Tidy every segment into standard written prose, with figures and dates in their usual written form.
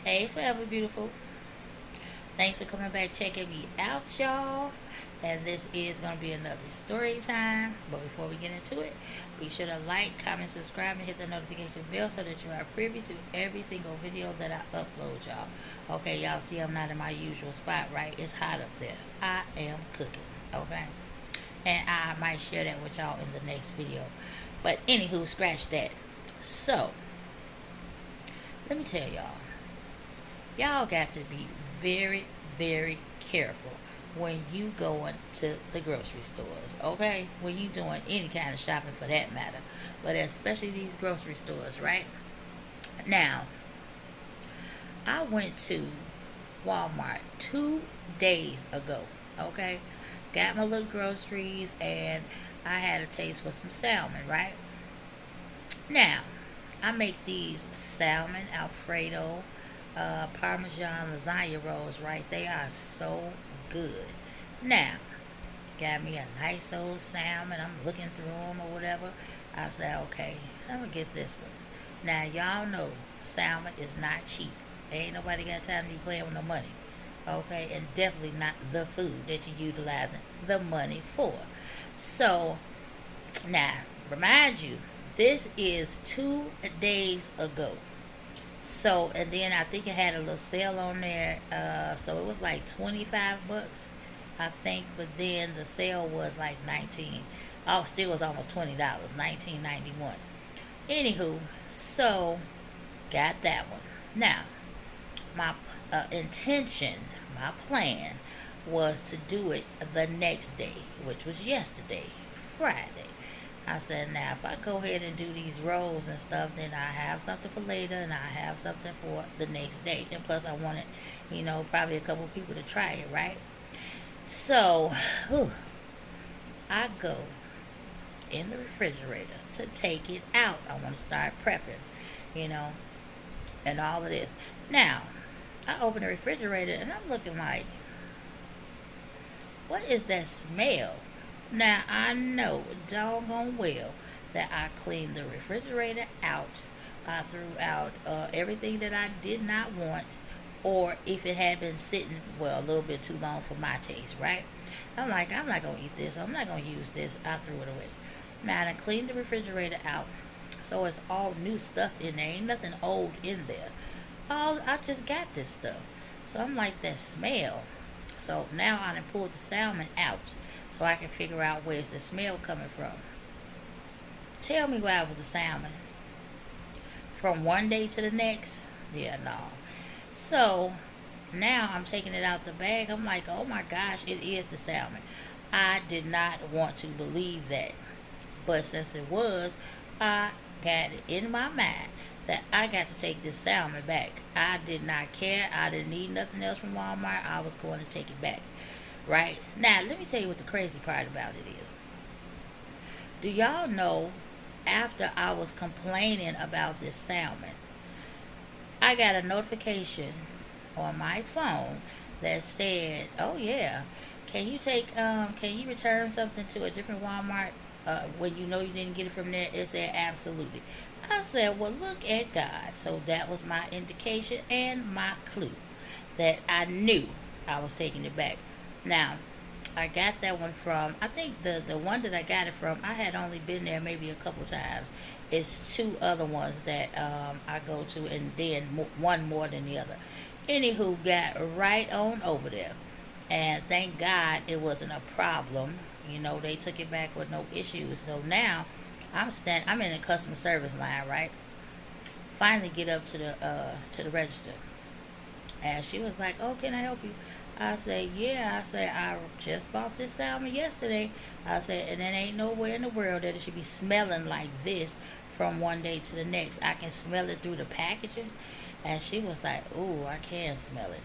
Hey, Forever Beautiful. Thanks for coming back, checking me out, y'all. And this is going to be another story time. But before we get into it, be sure to like, comment, subscribe, and hit the notification bell so that you are privy to every single video that I upload, y'all. Okay, y'all see I'm not in my usual spot, right? It's hot up there. I am cooking, okay? And I might share that with y'all in the next video. But anywho, scratch that. So, let me tell y'all. Y'all got to be very, very careful when you going to the grocery stores, okay? When you doing any kind of shopping for that matter. But especially these grocery stores, right? Now, I went to Walmart 2 days ago, okay? Got my little groceries and I had a taste for some salmon, right? Now, I make these salmon Alfredo Parmesan lasagna rolls, right? They are so good. Now, got me a nice old salmon. I'm looking through them or whatever. I said, okay, I'm going to get this one. Now, y'all know salmon is not cheap. Ain't nobody got time to be playing with no money. Okay? And definitely not the food that you're utilizing the money for. So, now, remind you, this is 2 days ago. So, and then I think it had a little sale on there. So it was like 25 bucks, I think. But then the sale was like 19. Oh, still was almost $20. 19.91. Anywho, so got that one. Now, my intention, my plan was to do it the next day, which was yesterday, Friday. I said, now if I go ahead and do these rolls and stuff, then I have something for later and I have something for the next day. And plus I wanted, probably a couple people to try it, right? So, I go in the refrigerator to take it out. I want to start prepping, and all of this. Now, I open the refrigerator and I'm looking like, what is that smell? Now, I know doggone well that I cleaned the refrigerator out. I threw out everything that I did not want, or if it had been sitting, a little bit too long for my taste, right? I'm like, I'm not going to eat this. I'm not going to use this. I threw it away. Now, I cleaned the refrigerator out, so it's all new stuff in there. Ain't nothing old in there. I just got this stuff. So I'm like, that smell. So now I done pulled the salmon out, so I can figure out where's the smell coming from. Tell me why it was the salmon. From one day to the next? Yeah, no. So, now I'm taking it out the bag. I'm like, oh my gosh, it is the salmon. I did not want to believe that. But since it was, I got it in my mind that I got to take this salmon back. I did not care. I didn't need nothing else from Walmart. I was going to take it back. Right? Now, let me tell you what the crazy part about it is. Do y'all know, after I was complaining about this salmon, I got a notification on my phone that said, oh yeah, can you return something to a different Walmart when you know you didn't get it from there? It said absolutely. I said, well, look at God. So that was my indication and my clue that I knew I was taking it back. Now, I got that one from, I think the one that I got it from, I had only been there maybe a couple times. It's two other ones that I go to, and then one more than the other. Anywho, got right on over there. And thank God it wasn't a problem. They took it back with no issues. So now, I'm in the customer service line, right? Finally get up to the register. And she was like, oh, can I help you? I said, yeah. I said, I just bought this salmon yesterday. I said, and there ain't nowhere in the world that it should be smelling like this from one day to the next. I can smell it through the packaging. And she was like, ooh, I can smell it.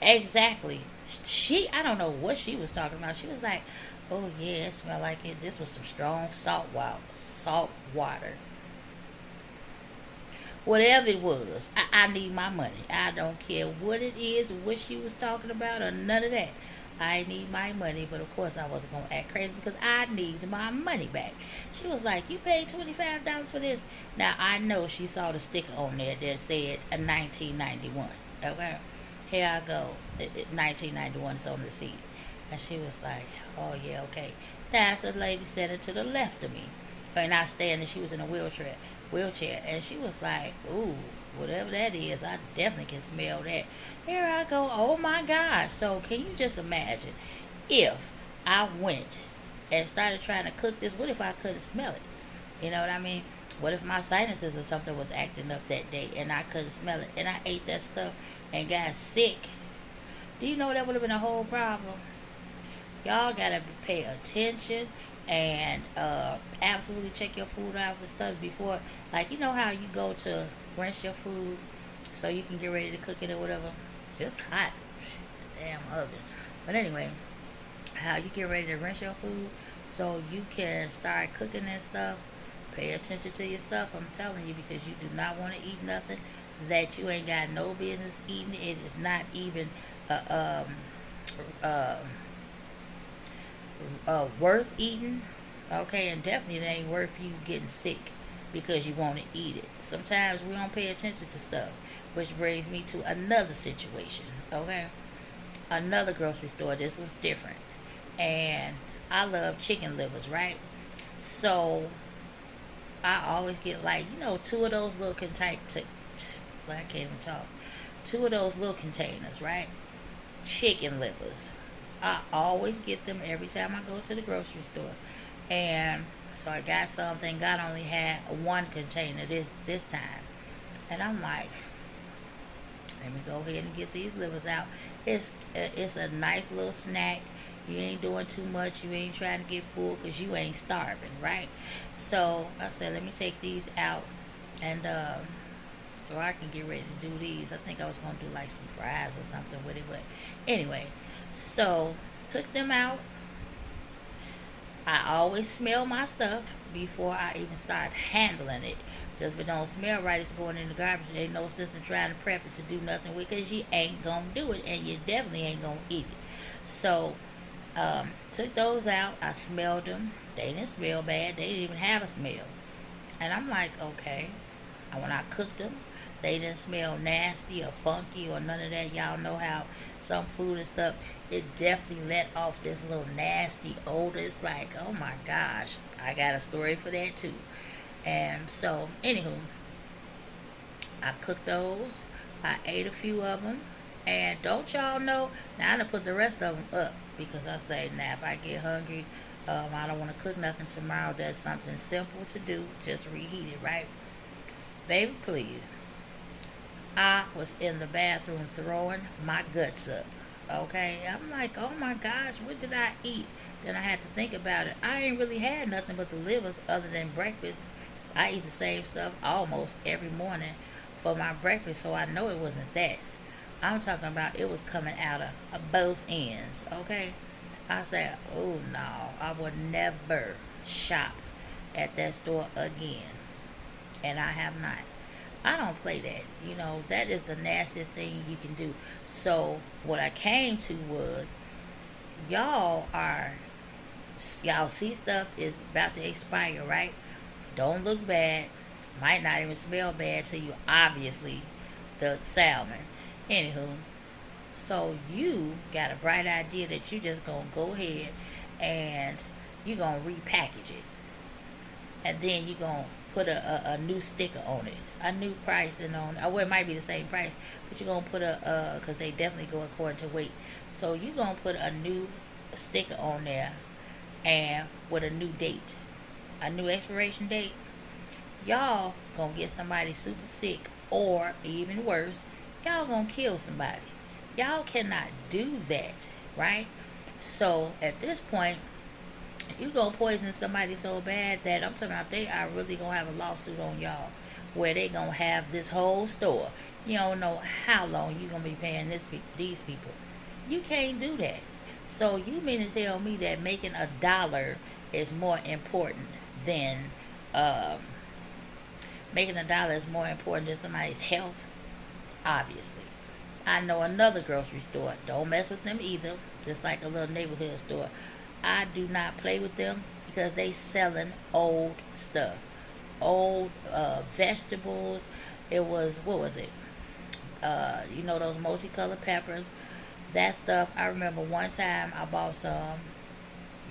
Exactly. I don't know what she was talking about. She was like, oh yeah, it smelled like it. This was some strong salt water. Whatever it was, I need my money. I don't care what it is, what she was talking about, or none of that. I need my money, but of course I wasn't going to act crazy because I needs my money back. She was like, you paid $25 for this? Now, I know she saw the sticker on there that said a $19.91. Okay, here I go. 1991 is on the receipt. And she was like, oh, yeah, okay. That's a lady standing to the left of me. I mean, not standing, she was in a wheelchair. And she was like, ooh, whatever that is, I definitely can smell that. Here I go, oh my gosh. So can you just imagine if I went and started trying to cook this? What if I couldn't smell it? You know what I mean? What if my sinuses or something was acting up that day and I couldn't smell it and I ate that stuff and got sick? Do you know that would have been a whole problem? Y'all gotta pay attention and absolutely check your food out and stuff before. Like, you know how you go to rinse your food so you can get ready to cook it or whatever? It's hot. Damn oven. But anyway, how you get ready to rinse your food so you can start cooking and stuff. Pay attention to your stuff, I'm telling you, because you do not want to eat nothing that you ain't got no business eating. It is not even worth eating, okay? And definitely it ain't worth you getting sick because you want to eat it. Sometimes we don't pay attention to stuff, which brings me to another situation, okay? Another grocery store. This was different, and I love chicken livers, right? So I always get, like, you know, two of those little containers. I can't even talk. Two of those little containers, right? Chicken livers. I always get them every time I go to the grocery store. And so I got something. God only had one container this time. And I'm like, let me go ahead and get these livers out. It's a nice little snack. You ain't doing too much. You ain't trying to get full because you ain't starving, right? So I said, let me take these out. And so I can get ready to do these. I think I was going to do like some fries or something with it. But anyway, so took them out. I always smell my stuff before I even start handling it. Because if it don't smell right, it's going in the garbage. There ain't no sense in trying to prep it to do nothing with it because you ain't going to do it. And you definitely ain't going to eat it. So took those out. I smelled them. They didn't smell bad. They didn't even have a smell. And I'm like, okay. And when I cooked them, they didn't smell nasty or funky or none of that. Y'all know how some food and stuff, it definitely let off this little nasty odor. It's like, oh my gosh. I got a story for that too. And so, anywho, I cooked those. I ate a few of them. And don't y'all know, now I done put the rest of them up. Because I say, now if I get hungry, I don't want to cook nothing tomorrow. That's something simple to do. Just reheat it, right? Baby, please. I was in the bathroom throwing my guts up. Okay? I'm like, oh my gosh, what did I eat? Then I had to think about it. I ain't really had nothing but the livers other than breakfast. I eat the same stuff almost every morning for my breakfast, so I know it wasn't that. I'm talking about it was coming out of both ends, okay? I said, oh no, I would never shop at that store again. And I have not. I don't play that. You know, that is the nastiest thing you can do. So what I came to was, y'all see stuff is about to expire, right? Don't look bad. Might not even smell bad to you, obviously, the salmon. Anywho, so you got a bright idea that you just gonna go ahead and you gonna repackage it, and then you gonna put a new sticker on it, a new pricing on it. Well, it might be the same price, but you're gonna put because they definitely go according to weight. So you gonna put a new sticker on there, and with a new date, a new expiration date. Y'all gonna get somebody super sick, or even worse, y'all gonna kill somebody. Y'all cannot do that, right? So at this point, you gonna poison somebody so bad that I'm talking about they are really gonna have a lawsuit on y'all, where they gonna have this whole store. You don't know how long you gonna be paying these people. You can't do that. So you mean to tell me that making $1 is more important than somebody's health? Obviously. I know another grocery store. Don't mess with them either. Just like a little neighborhood store. I do not play with them because they selling old stuff. Old vegetables. It was, what was it? You know those multicolored peppers. That stuff. I remember one time I bought some.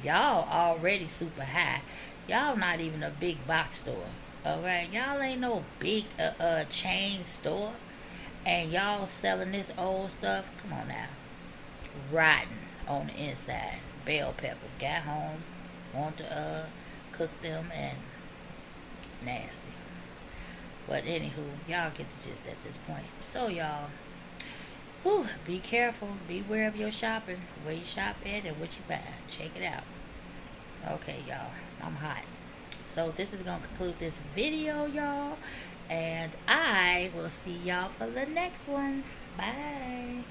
Y'all already super high. Y'all not even a big box store. Alright, y'all ain't no big chain store, and y'all selling this old stuff. Come on now, rotten on the inside. Bell peppers. Got home, want to cook them, and nasty. But anywho, y'all get the gist at this point. So y'all, whew, be careful. Beware of your shopping. Where you shop at and what you buy. Check it out. Okay, y'all. I'm hot. So this is going to conclude this video, y'all. And I will see y'all for the next one. Bye.